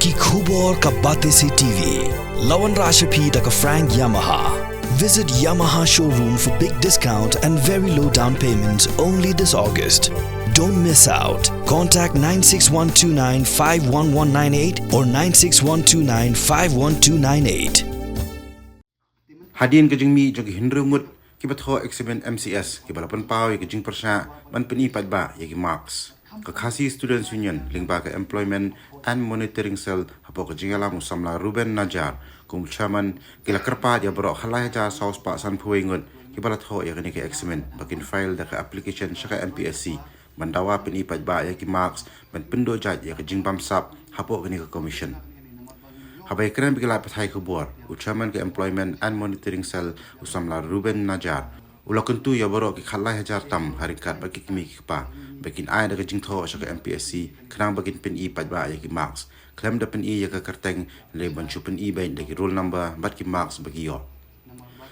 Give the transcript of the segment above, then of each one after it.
ki khubor ka bate se TV. Lawan Rashapi da ka Frank Yamaha. Visit Yamaha showroom for big discount and very low down payments only this August. Don't miss out. Contact 96129-51198 or 96129-51298. Hadin ke jing mi jong hindrungut ki batho examen MCS ki balapan pau ki jing persya man peni padba ya ki marks. Ka khasi students union lingba ka employment and monitoring cell hapo ka jingala musamla Ruben Najar kum chairman kila kerpa ya bro khalai ja saus pa san phuingut ki balatho ya ni ki examen bakin file da ka application shaka MPSC mandawa peni padba ya ki marks man pendo jaj ya ka jing pamsap hapo ka ni ka commission. Habai keren bigala pathai kubor, Chairman ke Employment and Monitoring Cell usamla Ruben Najar. Ula kentu ya borok ki khalai hajar tam harikat bagi kimi kipa. Bakin ai da jing tho sa MPSC, kenang bakin pen i padba ya ki marks. Klem da pen i ya ka kerteng le banchu pen i bain da ki roll number bat ki marks bagi yo.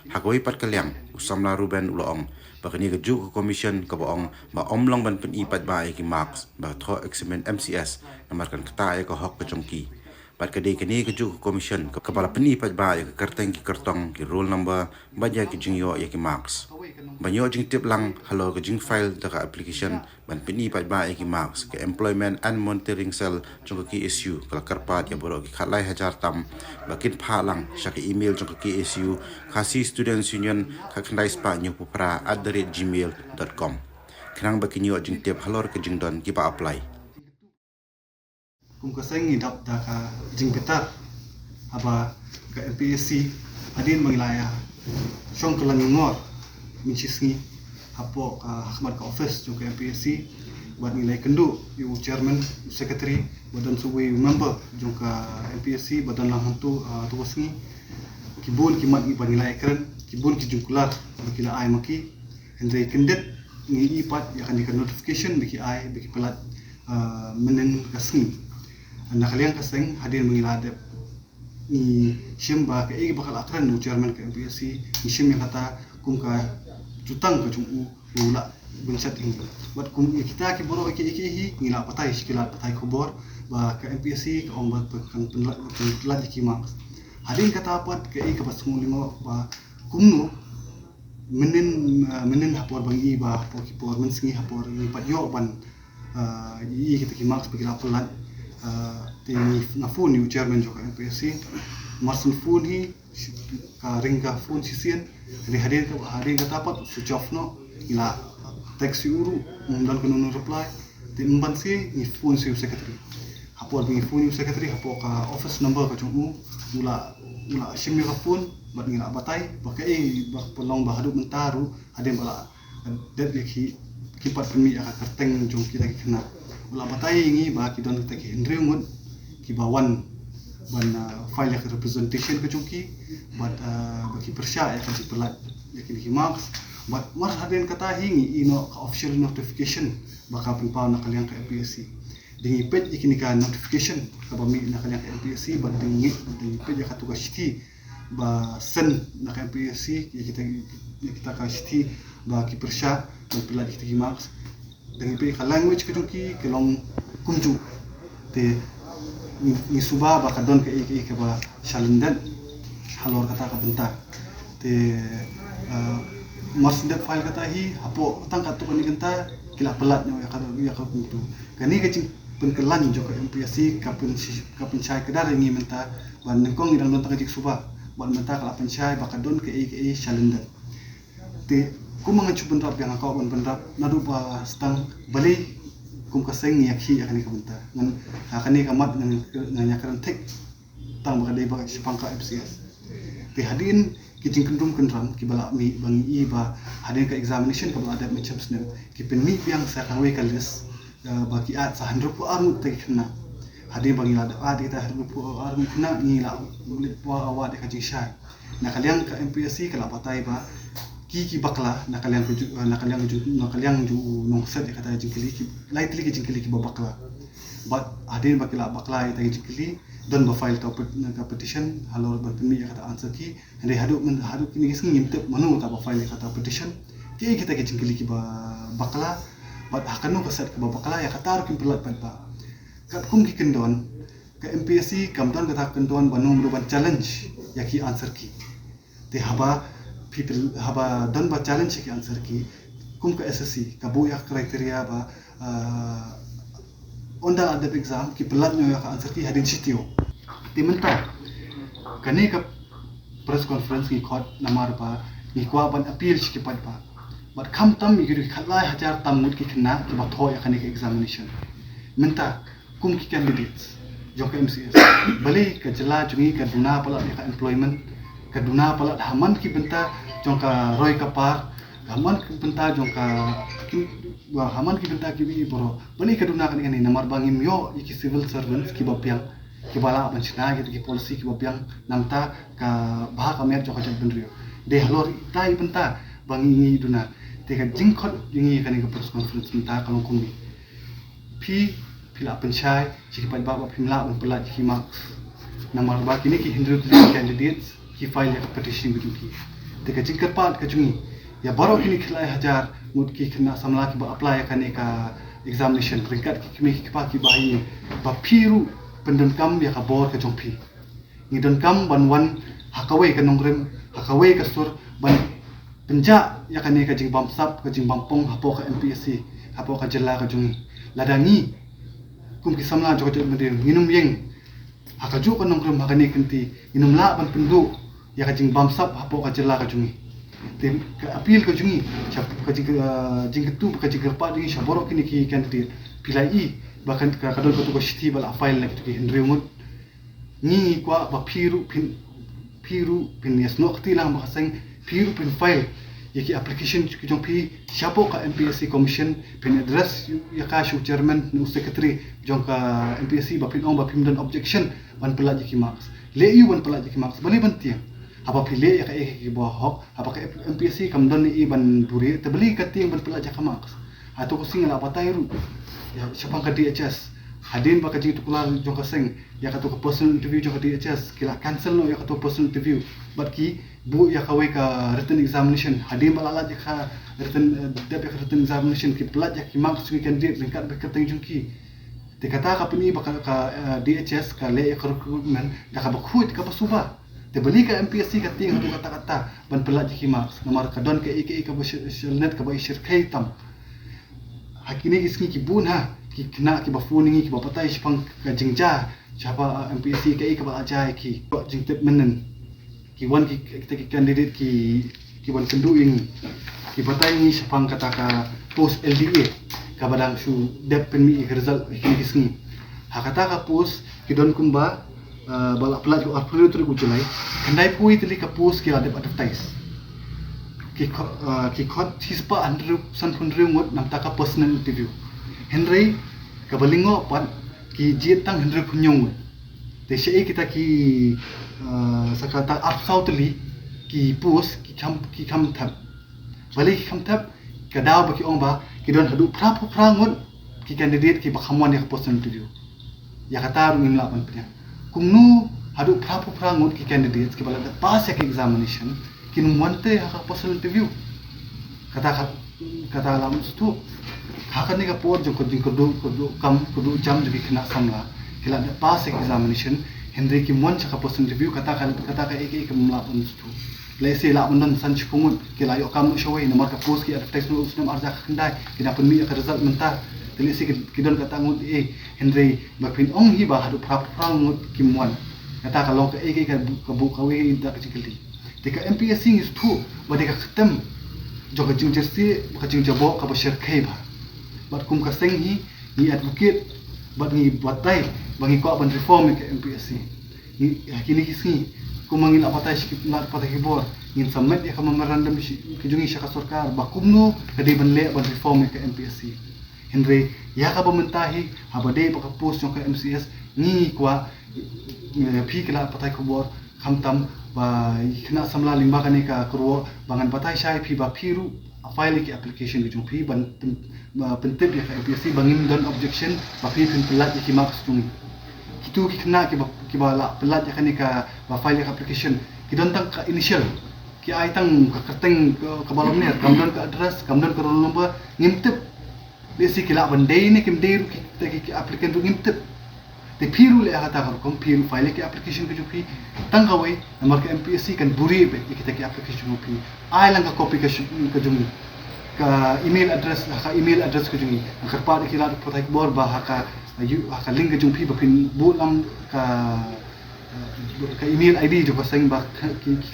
Hagoi pat kalyang usamla Ruben uloong. Bakani ka ju commission ka boong ba omlong ban pen i padba ya ki marks ba tho examen MCS namarkan kata ya ka hok ka jongki. Pat kadai kini keju commission kepala peni padba ya kerteng ki kertong ki roll number baja ki jingyo ya ki marks. Banyo jing tip lang halo ke jing file da application ban peni padba ya ki marks ke employment and monitoring cell jong ki issue kala karpat ya borok ki khalai hajar tam bakin phalang sya ki email jong ki issue khasi students union ka khandai spa nyu pupra @gmail.com. Kenang bakin yo jing tip halor ke jing don ki pa apply. Kung kaseng idap da ka jing petar aba ka MPSC adin mangilaya syong kelang ngor mincisngi hapo ka khmat ka office jong ka MPSC buat nilai kendu yu chairman yu secretary badan suwi member jong ka MPSC badan lang hantu tuwasngi kibun kimat ni nilai keren kibun ki jungkular bikila ai maki hendai kendet ngi ipat ya kan dikan notification biki ai biki pelat menen kasngi anda kalian kaseng hadir mengiladap ni shim ba ke bakal akran nu chairman ke MPSC ni shim yang kata kum ka jutang ka jumu ula bensat ini buat kum kita ki boro iki hi ngila patai skila patai kubor ba ke MPSC ke ombat kan pelat ki mak hadir kata apa ke ke pas lima ba kumnu menen hapor bangi ba hapor ki por mensingi hapor ni pat yo ban i kita ki mak sebagai pelat ting na phone ni chairman jo ka MPSC marsun phone hi ka ringka phone sisian ri hadir tapat switch off no ila text uru mundan kunun reply tin ban si ni phone si secretary hapo bi phone secretary hapo ka office number ka jumu ula shim ka phone bat ngila batai bakai bak pelong bahadu mentaru hadir bala det ki kipat pemi ka kerteng jong kita kena ula batai ngi ba ki don kita ki ndreungun ki bawan ban file ya representation ke jongki bat bagi persya ya kan pelat ya ki marks bat mar haden kata hingi ino ka official notification baka penpau na kalian ka MPSC dingi pet ikini ka notification ka bami na kalian ka MPSC bat dingi pet ya ka tugas shiti ba sen na ka MPSC ya kita ka shiti ba ki persya ban pelat kita ki marks dengan pihak language ke jongki kelong kunju te ni suba ba kadon ke ke ba shalindan halor kata ka bentar te marsindap file kata hi hapo tang ka tu kan kenta kila pelat nyo ya ka kuntu kani ke cing penkelan jo ka MPSC kapun chai kedar ngi menta ban nengkong idang don tang jik suba ban menta kala penchai ba kadon ke shalindan te kum mengacu bentrap yang kau bentrap nadu pa stang bali kum kaseng yakhi akan ikabenta ngan akan ikamat ngan yakaran tek tang bakadai ba sipangka MCS te hadin kicing kendum kendram ki bala mi bangi ba hadin ka examination ka bala ada macam snem ki pen mi biang sa kawe kalis baki at sa 100 armu te kena hadin bangi ada kita 100 armu kena ni la ulit wa awat ka jisha na kalian ka MPSC kala patai ba ki bakla na kalian ju nong set kata jingkili ki lightly ki jingkili ki bakla but adin bakla ita jingkili don ba file ka petition halor ba pemi kata answer ki hande hadu kini ngising ngimtep manu ta ba file kata petition ki kita ki jingkili ki bakla but hakanu ka set ki bakla ya kata kin pelat pa kat kum ki kendon ke MPSC kamdan kata kentuan banung ruban challenge yaki answer ki te haba people haba don ba challenge ki answer ki kum ka SSC ka bu yak kriteria ba ondal adab exam ki pelat nyo yak answer ki hadin sitio te menta kane ka press conference ki khot namar ba ni kwa ban appeal ki pat ba but kam tam mi giri khalai hajar tam mut ki khna ki ba tho yak kane examination menta kum ki candidates jongka MCS balik ke jela jungi ke duna pala ka employment ke duna pala haman ki benta jongka roy kapar haman ki benta jongka haman ki benta ki bi boro balik ke duna kan ni namar bangim yo iki civil servants ki bapiang ki bala ban china ki policy ki bapiang namta ka bah ka mer jongka jat benrio de halor tai benta bangi duna te ka jingkhot jungi kan ke press conference benta kalong kumi pila penchai jiki pai baba pimla un pela jiki marks namar ba kini ki hindru candidates ki file ya petition bitu ki teka jingkat pat ka jungi ya baro kini khilai hajar mut ki khna samla ki ba apply ka ne ka examination peringkat ki kimi ki pa ki bahi ba piru pendon kam ya ka bor ka jongpi ni don kam ban wan hakawai ka nongrem hakawai ka sur ban penja ya ka ne ka jing bam sap ka jing bam pong hapo ka MPSC hapo ka jela ka jungi ladangi kum ki samla joko jot mendin minum yeng hakaju kan nongkrem hakane kenti minum la ban pendu ya ka jing bam sap hapo ka jela ka jungi te ka appeal ka jungi chap ka jing tu ka jing pa dingi shaboro kini ki candidate pilai bahkan ka kadol ko to shiti bal file na ki hindre mut ni kwa ba piru pin yes no khti lang ba sang piru pin file yaki application ki jong pi siapo ka MPSC commission pin address ya ka shu chairman nu secretary jong ka MPSC ba pin ong ba pin dan objection ban pelaj ki marks le yu ban pelaj ki marks bali ban tiang apa pile ya ka ki bo hok apa ka MPSC kam don ni ban buri te bali ka tiang ban pelaj ka marks atau ko singal apa tairu ya siapa ka DHS hadin ba ka ji tukula jong ka seng ya ka to ka personal interview jong ka DHS kila cancel no ya ka to personal interview but ki bu ya kawai ka written examination hadim balala je ka written written examination ki pelat ya ki marks ki candidate ringkat be keteng jungki te kata ka pini ba ka DHS ka le ka recruitment da ka bakhut ka basuba te bali ka MPSC ka ting hatu kata ban pelat je ki marks nomor ka don ka ek ka net ka ba shir kai tam hakini isni ki bun ha ki kena ki ba funingi ki ba patai sipang ka jingja siapa MPSC ka ba ajai ki jingtep menen ki wan ki candidate ki wan kendu ing ki batai ni sepang kata ka post LDA ka badang su dep pen mi result ki kisni ha kata ka post ki don kumba bala plat ko arpulu tu gujulai kendai pui tili ka post ki adep advertise ki khot hispa andru san phunru ngot nam ta ka personal interview henry ka balingo pan ki jietang henry phunyong te sei kita ki sakata absolutely ki post ki kam thap balik kam thap ka daw ba ki ong ba ki don hadu pra ngot ki candidate ki ba khamwan ya post interview ya kata rungin la pan pnya kumnu hadu pra ngot ki candidate ki bala pass ya ki examination ki numante ha post interview kata lam stu hakan ni ka por jo ko kam ko jam jo ki khna samla kila pass examination Henry ki mon chaka post interview kata ka ek mla pun stu lese la pun san chupungut kila yo kam showai nomor ka post ki advertise no usnam arja khandai kina pun mi ka result menta lese ki don kata ngut Henry ba pin ong hi ba hadu prap ngut ki mon kata ka long ka ek ka bu ka we da ka chikli tika MPSC is tu ba de ka khatam jo ka jing jersi ka jing jabo ka ba share kai ba bat kum ka seng hi ni advocate bat ni batai bangi ko ban reform ke MPSC ni kini kisni ko mangin apatai skip na patai kibor ngin samet ya kam memorandum ki jungi syaka sarkar bakumno kadi ban le ban reform ke MPSC Henry ya ka bamentahi habade ba ka post ke MCS ni kwa phi kala patai kibor khamtam ba khna samla limba kane ka kro bangan patai shai phi ba phiru file ki application ki jung phi ban pentep ya MPSC bangin don objection ba phi pin pelat ki marks tungi kitu ki kena ki bala pelat ya kan ka ba file application ki don tang ka initial ki ai tang ka kerteng ka balom ne kamdan ka address kamdan ka roll number ngintep besi kila bandai ni kim dei ki applicant tu ngintep te phiru le kata kar kom phiru file ke application ke jupi tang kawai namar ke MPSC kan buri be kita ke application jupi ai lang ka copy ke jumi ka email address ke jumi akar pa de kila potai bor ba ka link ke jumpi ba pin bulam ka email ID jo pasang ba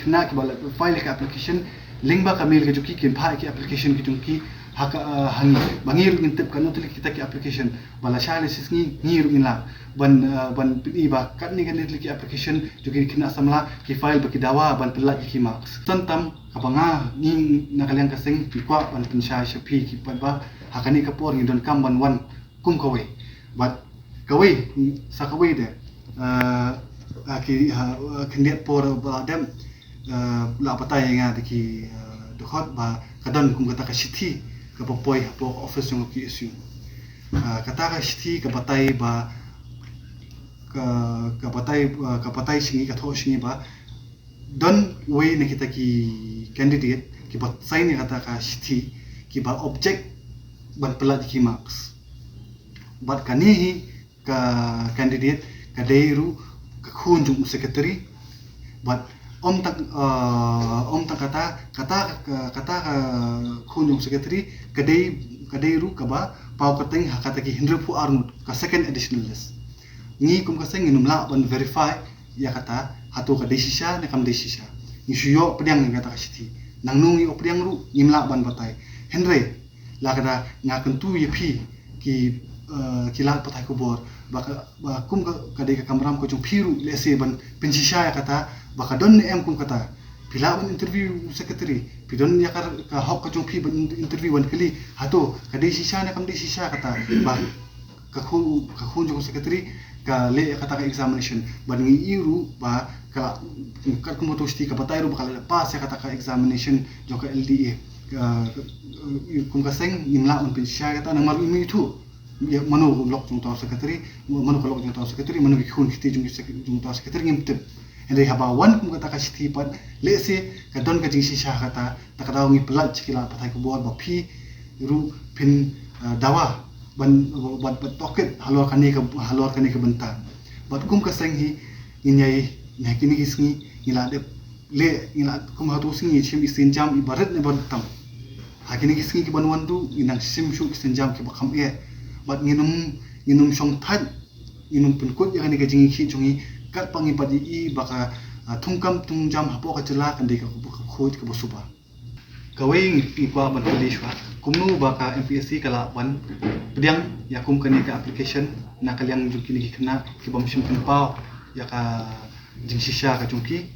kena ke bala file ke application link ba ka mail ke juki kin pha ke application ke jumki haka hangi bangir ngintip kan utul kita ke application bala shale sisngi ngir ngila ban pi ba kan ni kan ke application juki kena samla ki file ba ki dawa ban pelat ki marks tantam kapanga ni nakalian kaseng ki kwa ban pinsha shapi ki ba hakani kapor ngi don kam ban wan kum kawe but kawe sa kawe de ki kendiat por ba dem la patai nga de ki dokot ba kadan kum kata ka shiti ka popoi po office ng ki isu kata ka shiti ka patai ba ka patai singi ka tho singi ba don way na kita ki candidate ki patai ni kata ka shiti ki ba object ban pelat ki marks bat kanihi ka candidate ka deiru ka kunjung secretary but om tak kata kunjung secretary kadai ru kaba pau kateng hakata ki hinrupu armut ka second additional list ni kum ka seng inumla ban verify ya kata hatu ka desisha ne kam desisha ni suyo pediang kata ka siti nang nungi opediang ru nimla ban batai henry la kada ngakan tu yepi ki kilat patai ko bor baka kum ka kadai ka kamram ko jung phiru lese ban pensisha ya kata baka don em kum kata pila ban interview secretary pidon ya ka hok ka jung phi ban interview ban kali hato kadai sisha ne kam desisha kata ba ka khun jung secretary ka le kata ka examination ban ngi iru ba ka kum to sti ka patai ru baka pass ya kata ka examination jo ka LDA kum ka seng nimla un pensisha kata nang maru imi tu manu lok jung taw secretary manu ko lok jung taw secretary manu ki khun khiti jung taw secretary ngimtep ende haba wan kum kata ka shiti pat le se ka don ka jing shisha kata takadaw ngi pelat chikila patai ko bor ba phi ru pin dawa ban toket halor kani ka bentan bat kum ka seng hi inyai nakini hisngi ila de le ila kum hatu singi chim isin jam ibarat ne bantam hakini hisngi ki banwan du inang sim shu isin jam ki bakam e bat nginum song than inum penkut yang ni ka jingi khi chungi kat pangi padi i baka thungkam tungjam hapo ka chela kan de ka khoj ka bosuba kawing ipa ban pedishwa kumnu baka MPSC kala ban pediang ya kum kani ka application na kalyang jukini kena ki bam sim pau ya ka jing shisha ka jungki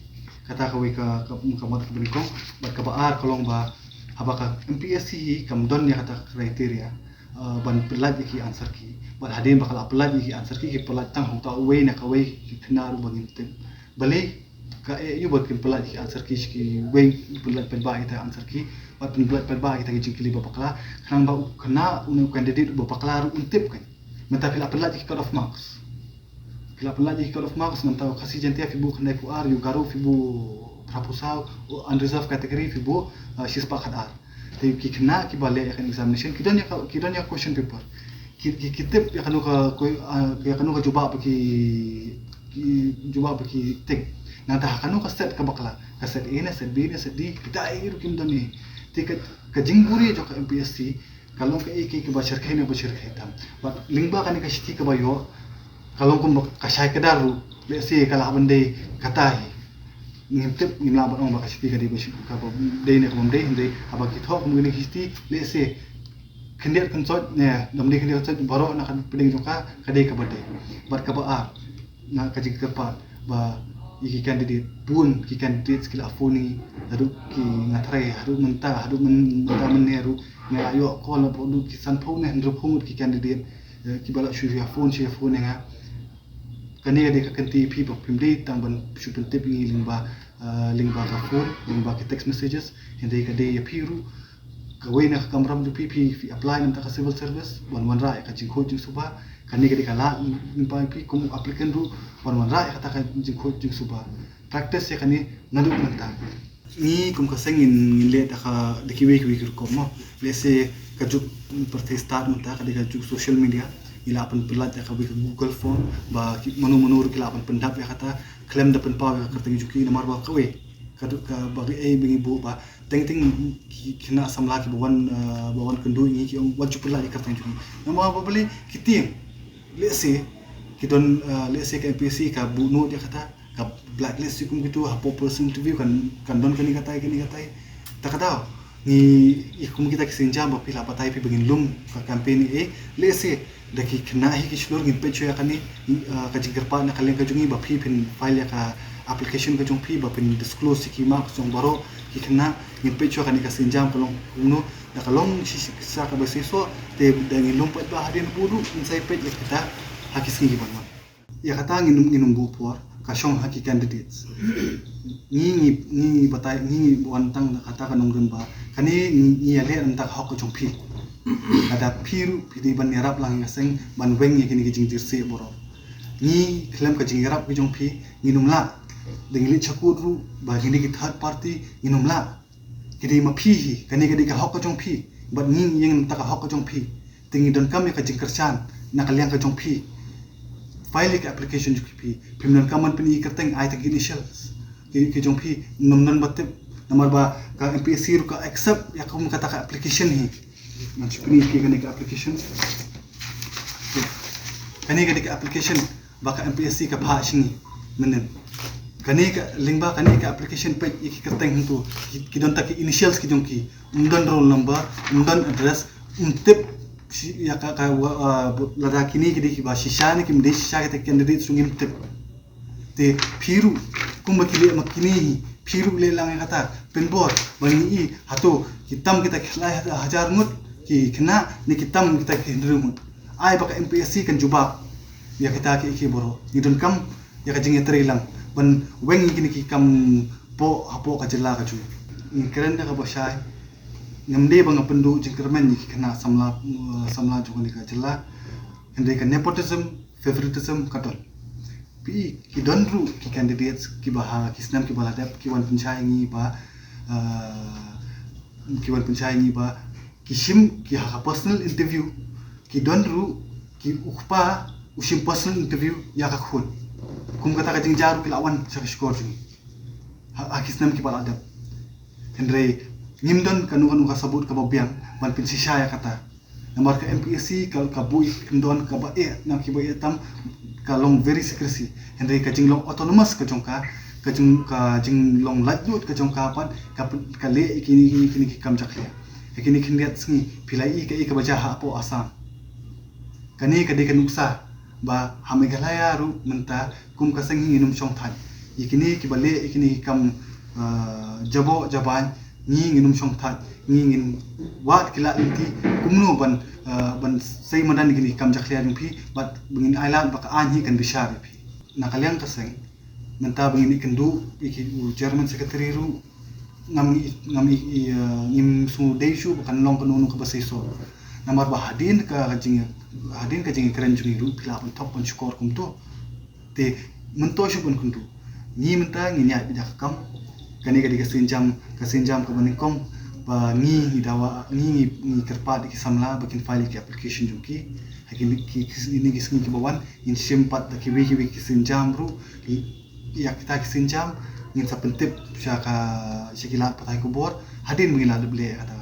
kata kawi ka mat ka benkong bat ka baar kolong ba habaka MPSC kam don ya kata kriteria ban pelat ki answer ki ban hadin bakal pelat ki answer ki pelat tang hota way na kawai ki kena ru bangin tem bale ka yu bat ki pelat ki answer ki way pelat ba ita answer ki bat pelat ba ita ki jingkili ba bakla khan ba kena unu candidate ba bakla ru untip kan menta pelat ki cut off marks pelat ki cut off marks menta kasi jentia fi bu khnai fu ar yu garu fi bu proposal unreserved category fi bu shispa khadar te ki kena ki bale akan examination kidan ya question paper kitip ya kanu ka jawab ki tek nata kanu ka set ka bakla ka set A na set B na set D kita iru kim dani te ka jingguri jo ka MPSC kalong ka ek ki ba shirkai na ba shirkai tam ba lingba kani ka shiti ka ba yo kalong kum ka shai ka daru le se kala bande katai ngintip ngila ba ong bakasi ka di ba ka ba dei ne kom dei hinde aba ki thok mu ni histi le se khendiat kan sot ne dam de khendiat sot baro na kan peding joka ka dei ka ba dei bat ka ba a na ka jing ka pa ba iki candidate pun ki candidate skill afuni hadu ki ngatrai hadu menta menneru ne ayo ko la bodu ki san phone ne ndro phone ki candidate ki bala shuri phone nga kani de ka kanti phi bok pimde tang ban shupin tip ngi lingba ka phone lingba ki text messages hinde ka de phiru ka wena ka kamram du pp fi apply nam ta ka civil service wan ra ka jing khoj suba kani ka de ka la lingba pi kum applicant ru wan ra ka ta ka jing khoj suba practice ya kani nadu manta ni kum ka sengin le ta ka de ki we ko mo le se ka juk per start manta ka de ka juk social media ila apan pelat ya kabi Google Form ba menu-menu kila apan pendap ya kata klaim dapat pa ya kerta juki nomor ba kawe kadu ka bagi bengi bu ba ting kena samla ki bawan kendu ni ki wajib pelat ya kerta juki nomor ba beli kiting lese kidon lese ka MPC ka bu note ya kata ka blacklist kum gitu hapo person interview kan don kani katai tak tahu ni ikum kita kesenjam ba pila patai pi begin lum ka campaign lese daki kena hi ki shlor ngin pecho ya kani ka jingkerpa na kalen ka jungi ba phi pin file ya ka application ka jung phi ba pin disclose ki ma song baro ki kena ngin pecho kani ka senjam kolong uno da kalong sa ka ba seso te dangi lum pat ba hadin pudu insai pet ya kita hakis ki ban ya kata nginum bu por ka shong haki candidates ni batai ni wantang kata kanong ba kani ni ale antak hok jong phi ada phiru phidi ban yarap lang ngaseng ban weng ye kini jing dirse boro ni klem ka jing yarap jong phi nginum la dengli chakuru ba kini ki third party nginum la kidi ma phi hi kani ka hok jong phi ban ni yang tak hok jong phi tingi don kam ka jing kerchan nakaliang ka jong phi file ke application ju pi pimnan kaman pini kerteng ai tak initials ke jong pi nomnon batip nomor ba ka MPSC ru ka accept ya kum kata ka application hi man pini ke kani ka application kani ka application ba ka MPSC ka pha singi menen kani ka link ba kani ka application page iki kerteng tu ki don tak initials ki jong ki umdan roll number umdan address tip ya ka lada kini kidi ba shisha ni kim de shisha ke candidate sungim tip te phiru kum bakile makini phiru le lang kata penbor bani i hato kitam kita khlai hajar ngut ki kena ni kitam kita hindrungut ai baka MPSC kan juba ya kita ki boro ni don kam ya ka jinge lang ban weng kini ki kam po hapo ka jela ka chu ni keren da ka bosai ngamde bang pendu jingkermen ni kena samla jogani ka jela hende ka nepotism favoritism katon pi ki donru ki candidates ki baha ki snam ki baladap ki wan punchai ngi ba ki shim ki ha personal interview ki donru ki ukpa ushim personal interview ya ka khun kum kata ka jingjaru ki lawan sa score ni ha ki snam ki baladap hende nimdon kanu ka sabut ka babiang ban pin sisha ya kata nomor ka MPSC ka bui ndon ka ba na ki ba tam ka long very secrecy hende ka jinglong autonomous ka jongka ka jinglong lajut ka jongka pan ka le ikini ki kam jakle ikini kindiat sngi pilai ka baja ha po asam kani ka de kanuksa ba hamegalaya ru menta kum ka sangi inum chong than ikini ki bale ikini kam jabo jaban ni nginum chong that ni ngin wat kila inti kumnu ban sei madan gini kam jakhlia jung phi bat bingin island baka an hi kan bishar phi nakalyang kaseng menta bingin ikendu iki German secretary ru ngim su deishu bakan long kanunu ka baseso namar ba hadin ka jing keren jung ru pila pun top pun score kum to te mento shu pun kundu ni menta nginya bijak kam kani ka kasenjam ka banikong ba ngi dawa ngi kerpa di samla bakin file ki application juki hakin ki ini ki bawan in simpat da ki wi kisenjam ru ya kita kisenjam ngin sa pentip sya ka sikila patai kubor hadin mengila de ble kata